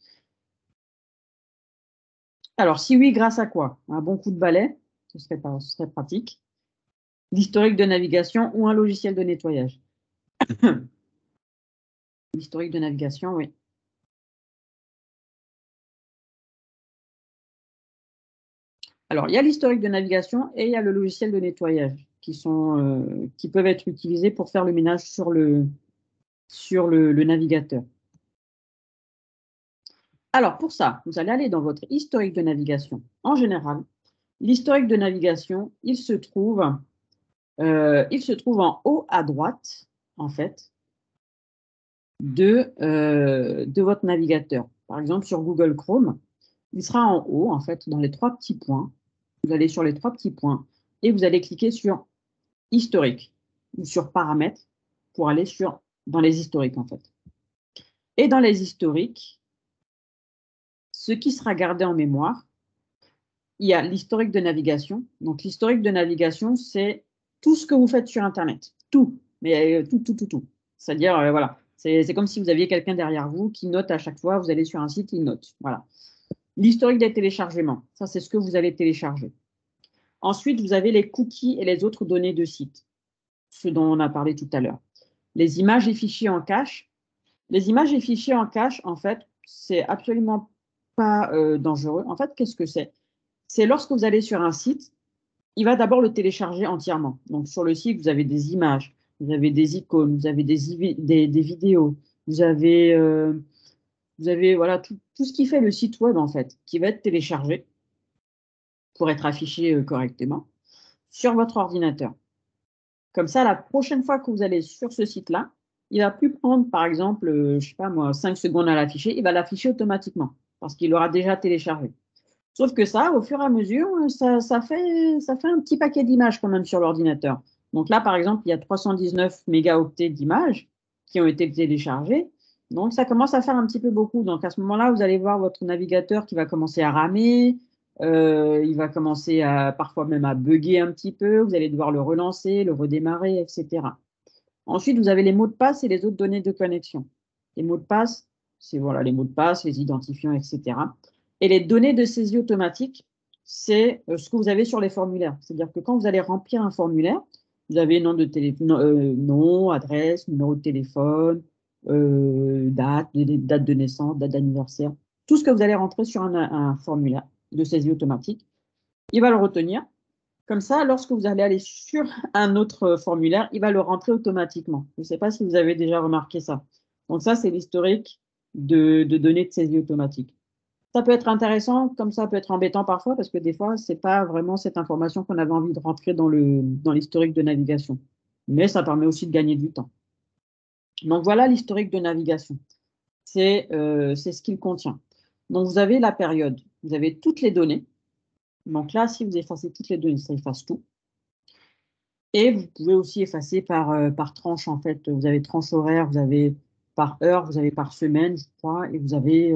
Alors, si oui, grâce à quoi? Un bon coup de balai, ce serait pratique. L'historique de navigation ou un logiciel de nettoyage. L'historique de navigation, oui. Alors, il y a l'historique de navigation et il y a le logiciel de nettoyage qui peuvent être utilisés pour faire le ménage sur le navigateur. Alors, pour ça, vous allez aller dans votre historique de navigation. En général, l'historique de navigation, il se trouve en haut à droite, en fait, de votre navigateur. Par exemple, sur Google Chrome, il sera en haut, en fait, dans les trois petits points. Vous allez sur les trois petits points et vous allez cliquer sur historique ou sur paramètres pour aller dans les historiques, en fait. Et dans les historiques, ce qui sera gardé en mémoire, il y a l'historique de navigation. Donc, l'historique de navigation, c'est tout ce que vous faites sur Internet. Tout, mais tout. C'est-à-dire, voilà, c'est comme si vous aviez quelqu'un derrière vous qui note à chaque fois, vous allez sur un site, il note. Voilà. L'historique des téléchargements, ça, c'est ce que vous allez télécharger. Ensuite, vous avez les cookies et les autres données de site, ce dont on a parlé tout à l'heure. Les images et fichiers en cache. Les images et fichiers en cache, en fait, c'est absolument pas dangereux. En fait, qu'est-ce que c'est? C'est lorsque vous allez sur un site, il va d'abord le télécharger entièrement. Donc, sur le site, vous avez des images, vous avez des icônes, vous avez des vidéos, vous avez voilà, tout ce qui fait le site web, en fait, qui va être téléchargé pour être affiché correctement sur votre ordinateur. Comme ça, la prochaine fois que vous allez sur ce site-là, il va plus prendre, par exemple, je ne sais pas moi, 5 secondes à l'afficher, il va l'afficher automatiquement parce qu'il aura déjà téléchargé. Sauf que ça, au fur et à mesure, ça fait un petit paquet d'images quand même sur l'ordinateur. Donc là, par exemple, il y a 319 mégaoctets d'images qui ont été téléchargées. Donc ça commence à faire un petit peu beaucoup. Donc à ce moment-là, vous allez voir votre navigateur qui va commencer à ramer. Il va commencer parfois même à bugger un petit peu. Vous allez devoir le relancer, le redémarrer, etc. Ensuite, vous avez les mots de passe et les autres données de connexion. Les mots de passe, c'est voilà, les mots de passe, les identifiants, etc. Et les données de saisie automatique, c'est ce que vous avez sur les formulaires. C'est-à-dire que quand vous allez remplir un formulaire, vous avez nom, adresse, numéro de téléphone, date de naissance, date d'anniversaire, tout ce que vous allez rentrer sur un formulaire de saisie automatique. Il va le retenir. Comme ça, lorsque vous allez aller sur un autre formulaire, il va le rentrer automatiquement. Je ne sais pas si vous avez déjà remarqué ça. Donc ça, c'est l'historique de données de saisie automatique. Ça peut être intéressant, comme ça peut être embêtant parfois, parce que des fois, ce n'est pas vraiment cette information qu'on avait envie de rentrer dans l'historique de navigation. Mais ça permet aussi de gagner du temps. Donc voilà l'historique de navigation. C'est ce qu'il contient. Donc vous avez la période, vous avez toutes les données. Donc là, si vous effacez toutes les données, ça efface tout. Et vous pouvez aussi effacer par tranche, en fait. Vous avez tranche horaire, vous avez par heure, vous avez par semaine, je crois, et vous avez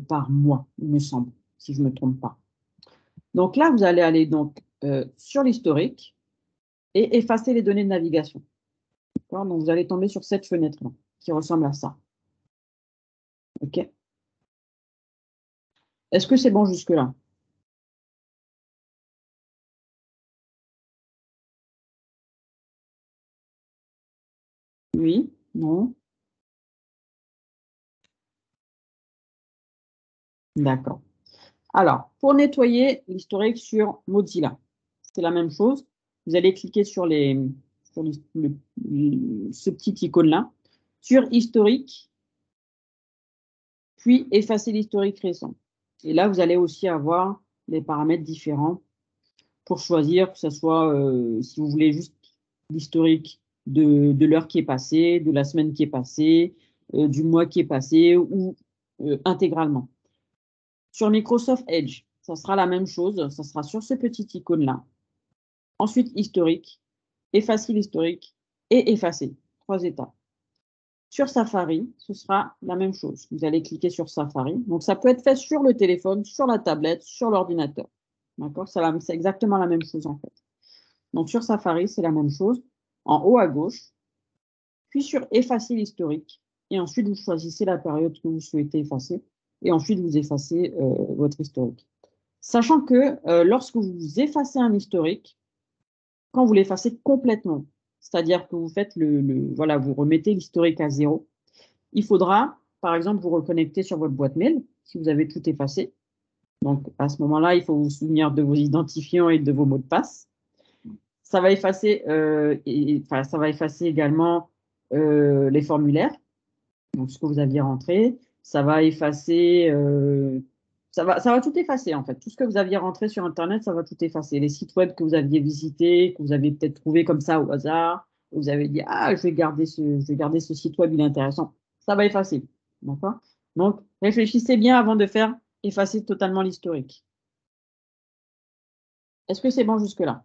par mois, il me semble, si je ne me trompe pas. Donc là, vous allez aller donc, sur l'historique et effacer les données de navigation. Donc vous allez tomber sur cette fenêtre-là, qui ressemble à ça. OK. Est-ce que c'est bon jusque-là? Oui? Non? D'accord. Alors, pour nettoyer l'historique sur Mozilla, c'est la même chose. Vous allez cliquer sur ce petit icône-là, sur historique, puis effacer l'historique récent. Et là, vous allez aussi avoir les paramètres différents pour choisir que ce soit, si vous voulez juste l'historique de l'heure qui est passée, de la semaine qui est passée, du mois qui est passé ou intégralement. Sur Microsoft Edge, ça sera la même chose, ça sera sur ce petit icône-là. ensuite historique, effacer l'historique et effacer. 3 étapes. Sur Safari, ce sera la même chose. Vous allez cliquer sur Safari. Donc, ça peut être fait sur le téléphone, sur la tablette, sur l'ordinateur. D'accord? C'est exactement la même chose en fait. Donc, sur Safari, c'est la même chose. En haut à gauche, puis sur effacer l'historique. Et ensuite, vous choisissez la période que vous souhaitez effacer. Et ensuite, vous effacez votre historique. Sachant que lorsque vous effacez un historique, quand vous l'effacez complètement, c'est-à-dire que vous faites voilà, vous remettez l'historique à 0, il faudra, par exemple, vous reconnecter sur votre boîte mail si vous avez tout effacé. Donc, à ce moment-là, il faut vous souvenir de vos identifiants et de vos mots de passe. Ça va effacer, ça va effacer également les formulaires, donc ce que vous aviez rentré. Ça va effacer, ça va tout effacer en fait. Tout ce que vous aviez rentré sur Internet, ça va tout effacer. Les sites web que vous aviez visités, que vous avez peut-être trouvé comme ça au hasard, vous avez dit ah je vais garder ce site web, il est intéressant. Ça va effacer, d'accord? Donc réfléchissez bien avant de faire effacer totalement l'historique. Est-ce que c'est bon jusque-là?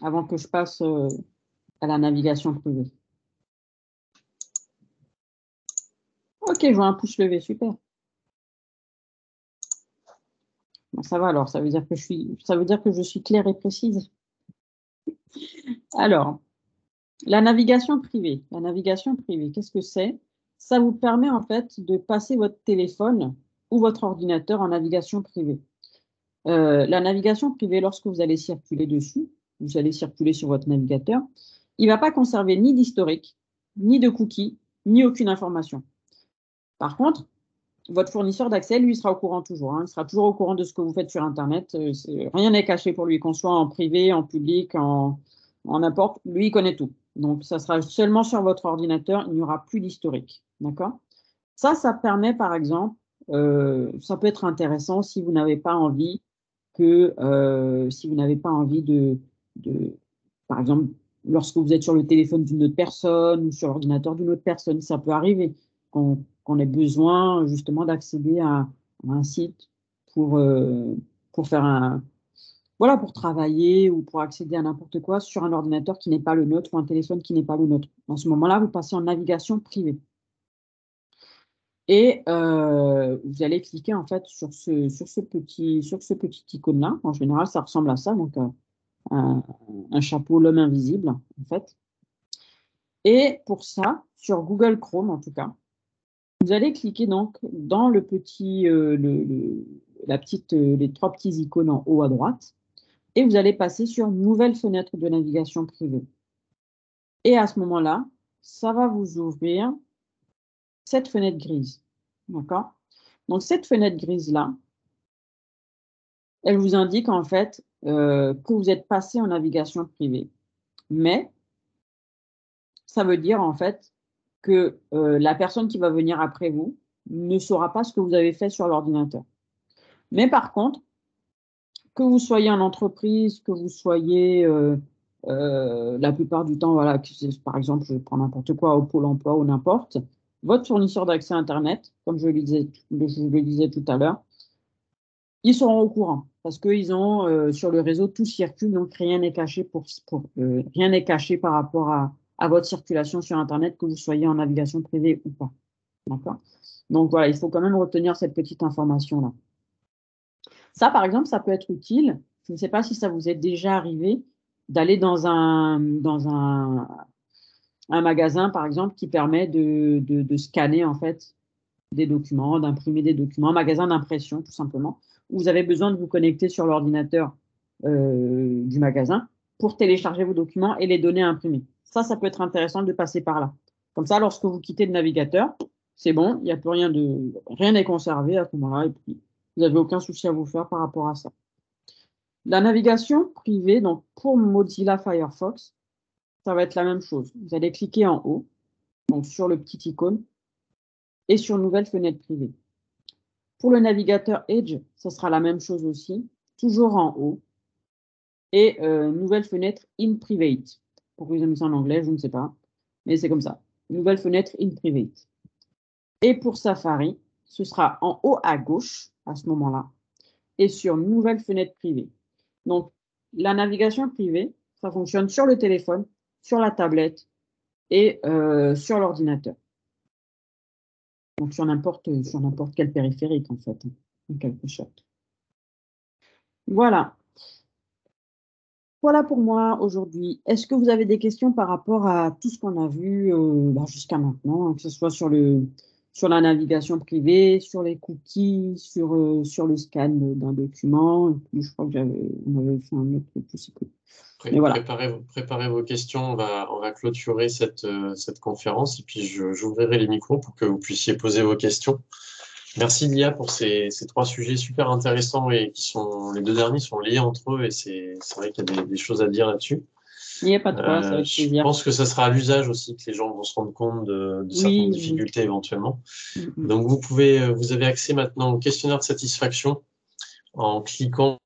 Avant que je passe à la navigation privée. Ok, je vois un pouce levé, super. Bon, ça va alors, ça veut dire que je suis claire et précise. Alors, la navigation privée. La navigation privée, qu'est-ce que c'est? Ça vous permet en fait de passer votre téléphone ou votre ordinateur en navigation privée. La navigation privée, lorsque vous allez circuler dessus, vous allez circuler sur votre navigateur, il ne va pas conserver ni d'historique, ni de cookies, ni aucune information. Par contre, votre fournisseur d'accès, lui, sera au courant toujours. Hein. Il sera toujours au courant de ce que vous faites sur Internet. Rien n'est caché pour lui, qu'on soit en privé, en public, en n'importe. Lui, il connaît tout. Donc, ça sera seulement sur votre ordinateur. Il n'y aura plus d'historique. D'accord? Ça permet, par exemple, ça peut être intéressant si vous n'avez pas envie par exemple, lorsque vous êtes sur le téléphone d'une autre personne ou sur l'ordinateur d'une autre personne, ça peut arriver qu'on ait besoin justement d'accéder à un site pour faire voilà, pour travailler ou pour accéder à n'importe quoi sur un ordinateur qui n'est pas le nôtre ou un téléphone qui n'est pas le nôtre. Dans ce moment-là, vous passez en navigation privée. Et vous allez cliquer en fait sur ce petit icône-là. En général, ça ressemble à ça, donc un chapeau, l'homme invisible, en fait. Et pour ça, sur Google Chrome en tout cas, vous allez cliquer donc dans le petit, les 3 petits icônes en haut à droite, et vous allez passer sur Nouvelle fenêtre de navigation privée. Et à ce moment-là, ça va vous ouvrir cette fenêtre grise. D'accord? Donc, cette fenêtre grise-là, elle vous indique en fait que vous êtes passé en navigation privée. Mais ça veut dire en fait que la personne qui va venir après vous ne saura pas ce que vous avez fait sur l'ordinateur. Mais par contre, que vous soyez en entreprise, que vous soyez la plupart du temps, voilà, par exemple, je prends n'importe quoi au Pôle emploi ou n'importe, votre fournisseur d'accès Internet, comme je le disais tout à l'heure, ils seront au courant parce qu'ils ont sur le réseau tout circule, donc rien n'est caché rien n'est caché par rapport à votre circulation sur Internet, que vous soyez en navigation privée ou pas. D'accord? Donc voilà, il faut quand même retenir cette petite information-là. Ça, par exemple, ça peut être utile. Je ne sais pas si ça vous est déjà arrivé d'aller dans un magasin, par exemple, qui permet de scanner en fait des documents, d'imprimer des documents, un magasin d'impression tout simplement, où vous avez besoin de vous connecter sur l'ordinateur du magasin pour télécharger vos documents et les donner à imprimer. Ça peut être intéressant de passer par là. Comme ça, lorsque vous quittez le navigateur, c'est bon, il n'y a plus rien n'est conservé à ce moment-là et puis vous n'avez aucun souci à vous faire par rapport à ça. La navigation privée, donc pour Mozilla Firefox, ça va être la même chose. Vous allez cliquer en haut, donc sur le petit icône, et sur Nouvelle fenêtre privée. Pour le navigateur Edge, ce sera la même chose aussi, toujours en haut, et Nouvelle fenêtre in Private. Pourquoi ils ont mis ça en anglais, je ne sais pas, mais c'est comme ça. Nouvelle fenêtre in Private. Et pour Safari, ce sera en haut à gauche, à ce moment-là, et sur nouvelle fenêtre privée. Donc, la navigation privée, ça fonctionne sur le téléphone, sur la tablette et sur l'ordinateur. Donc, sur n'importe quel périphérique, en fait, en quelque sorte. Voilà. Voilà pour moi aujourd'hui. Est-ce que vous avez des questions par rapport à tout ce qu'on a vu jusqu'à maintenant, que ce soit sur la navigation privée, sur les cookies, sur le scan d'un document. Et puis, je crois que on avait fait un autre truc aussi. Mais voilà. Préparez vos questions, on va clôturer cette conférence et puis j'ouvrirai les micros pour que vous puissiez poser vos questions. Merci Lia pour ces 3 sujets super intéressants et les 2 derniers sont liés entre eux et c'est vrai qu'il y a des choses à dire là-dessus. Il n'y a pas de quoi, c'est avec plaisir. Je pense que ça sera à l'usage aussi que les gens vont se rendre compte de certaines difficultés éventuellement. Donc vous avez accès maintenant au questionnaire de satisfaction en cliquant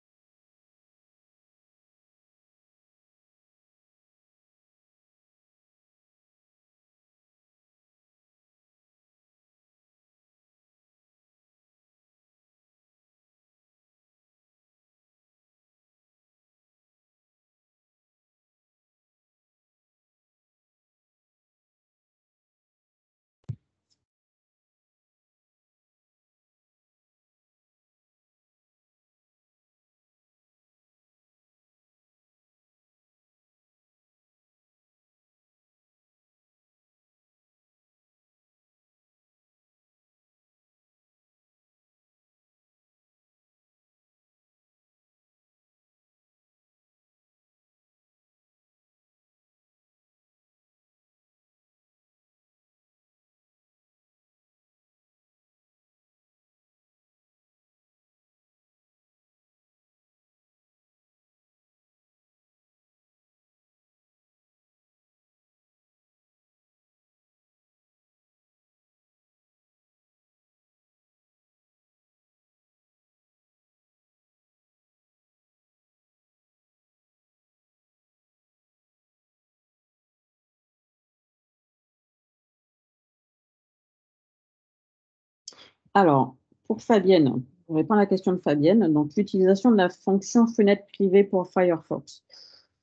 Alors, pour Fabienne, pour répondre à la question de Fabienne, donc l'utilisation de la fonction fenêtre privée pour Firefox.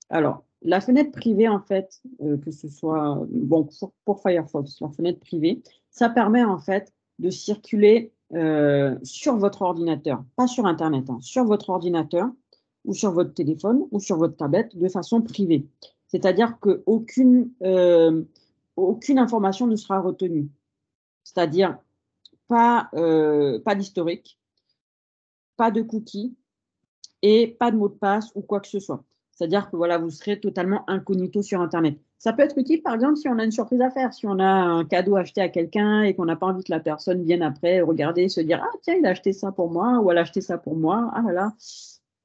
Alors, la fenêtre privée, en fait, que ce soit pour Firefox, la fenêtre privée, ça permet en fait de circuler sur votre ordinateur, pas sur Internet, sur votre ordinateur ou sur votre téléphone ou sur votre tablette de façon privée. C'est-à-dire qu'aucune information ne sera retenue. C'est-à-dire pas d'historique, pas de cookies et pas de mot de passe ou quoi que ce soit. C'est-à-dire que voilà, vous serez totalement incognito sur Internet. Ça peut être utile, par exemple, si on a une surprise à faire, si on a un cadeau acheté à quelqu'un et qu'on n'a pas envie que la personne vienne après regarder et se dire « Ah tiens, il a acheté ça pour moi » ou « Elle a acheté ça pour moi ». Ah là là.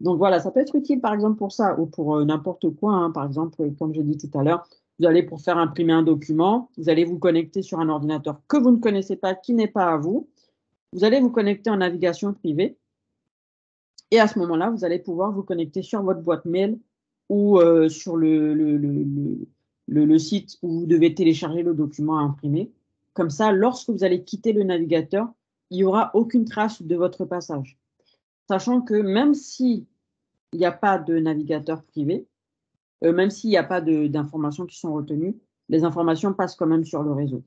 Donc voilà, ça peut être utile, par exemple, pour ça ou pour n'importe quoi. Par exemple, comme j'ai dit tout à l'heure, vous allez pour faire imprimer un document, vous allez vous connecter sur un ordinateur que vous ne connaissez pas, qui n'est pas à vous. Vous allez vous connecter en navigation privée. Et à ce moment-là, vous allez pouvoir vous connecter sur votre boîte mail ou sur le site où vous devez télécharger le document à imprimer. Comme ça, lorsque vous allez quitter le navigateur, il n'y aura aucune trace de votre passage. Sachant que même s'il n'y a pas de navigateur privé, même s'il n'y a pas d'informations qui sont retenues, les informations passent quand même sur le réseau.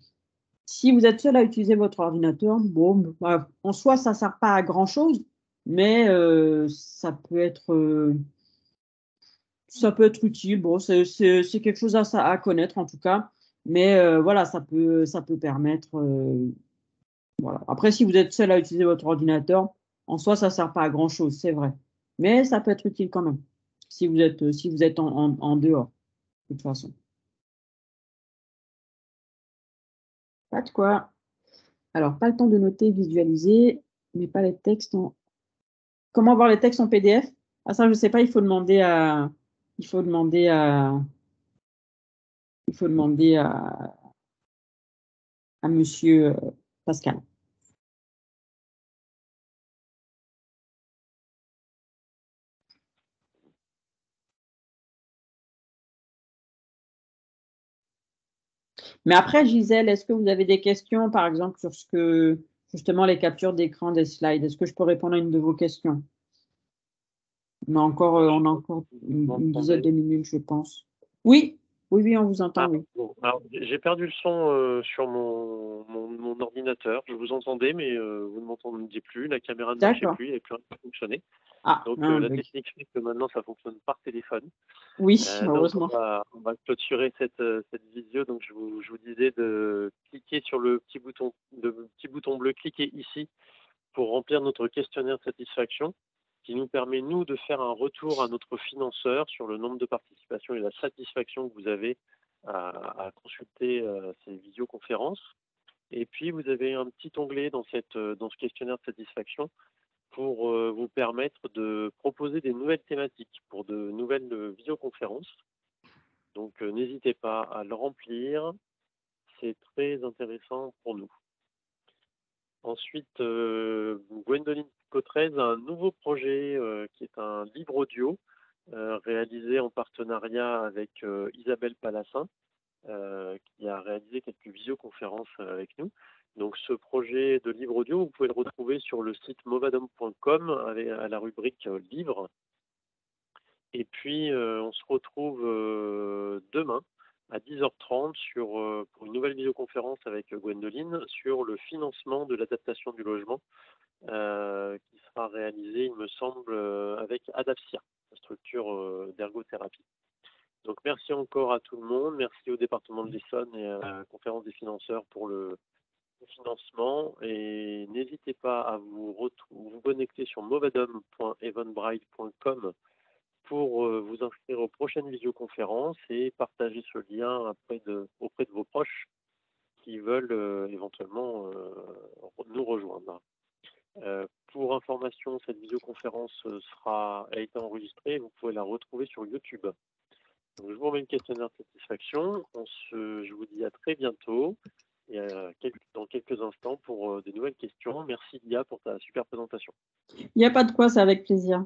Si vous êtes seul à utiliser votre ordinateur, bon, en soi, ça ne sert pas à grand-chose, mais ça peut être utile. Bon, c'est quelque chose à connaître en tout cas, mais voilà, ça peut permettre. Voilà. Après, si vous êtes seul à utiliser votre ordinateur, en soi, ça ne sert pas à grand-chose, c'est vrai, mais ça peut être utile quand même si vous êtes en dehors, de toute façon. Pas de quoi. Alors, pas le temps de noter, visualiser, mais pas les textes en. Comment voir les textes en PDF? Ah, ça, je ne sais pas, il faut demander à. Il faut demander à. Il faut demander à monsieur Pascal. Mais après, Gisèle, est-ce que vous avez des questions, par exemple, sur justement, les captures d'écran des slides? Est-ce que je peux répondre à une de vos questions? On a encore Vous une dizaine m'entendez? de minutes, je pense. Oui, oui, oui, on vous entend, Ah, oui. bon. Alors, j'ai perdu le son sur mon ordinateur. Je vous entendais, mais vous ne m'entendiez plus. La caméra ne marchait D'accord. plus, elle n'avait plus rien qui fonctionnait. Ah, Donc, un la bug. technique fait que maintenant, ça fonctionne par téléphone. Oui, Donc, heureusement. on va clôturer cette vidéo. Donc, je vous disais de cliquer sur le petit bouton bleu, cliquez ici pour remplir notre questionnaire de satisfaction qui nous permet, nous, de faire un retour à notre financeur sur le nombre de participations et la satisfaction que vous avez à consulter ces visioconférences. Et puis, vous avez un petit onglet dans ce questionnaire de satisfaction pour vous permettre de proposer des nouvelles thématiques pour de nouvelles visioconférences. Donc, n'hésitez pas à le remplir. C'est très intéressant pour nous. Ensuite, Gwendoline Cotrez a un nouveau projet qui est un livre audio réalisé en partenariat avec Isabelle Palassin, qui a réalisé quelques visioconférences avec nous. Donc ce projet de livre audio, vous pouvez le retrouver sur le site movadom.com à la rubrique livres. Et puis on se retrouve demain à 10h30 pour une nouvelle visioconférence avec Gwendoline sur le financement de l'adaptation du logement qui sera réalisé, il me semble, avec Adapsia, la structure d'ergothérapie. Donc merci encore à tout le monde, merci au département de l'Essonne et à la conférence des financeurs pour le financement, et n'hésitez pas à vous connecter sur movadom.eventbrite.com pour vous inscrire aux prochaines visioconférences et partager ce lien auprès de vos proches qui veulent éventuellement nous rejoindre. Pour information, cette visioconférence a été enregistrée, vous pouvez la retrouver sur YouTube. Donc, je vous remets une questionnaire de satisfaction. Je vous dis à très bientôt et dans quelques instants pour des nouvelles questions. Merci Lia pour ta super présentation. Il n'y a pas de quoi, c'est avec plaisir.